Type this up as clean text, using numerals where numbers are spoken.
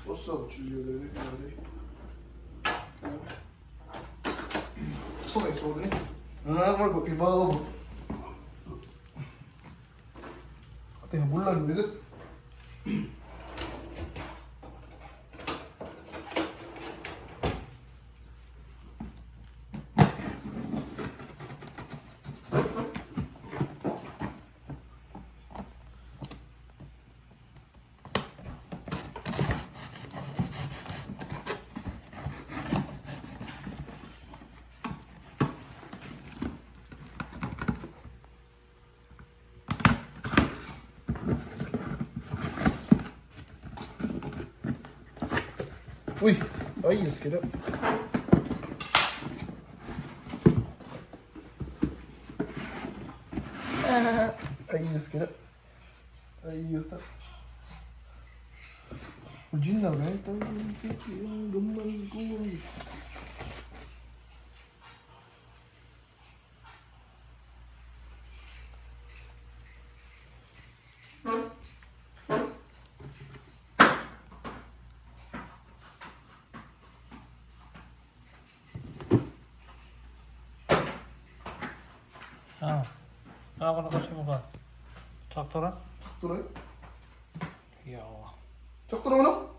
بص ابو تشيلي دي صوتني انا مرق الباب اعطيها بولا نرد Uy, ayos kira. Ayos kira. Ayos ta. Original kan? Tahu yang gemar gue. Ah, ako na kasi mukha. Sakto na? Sakto na. Yawa. Sakto naman ako.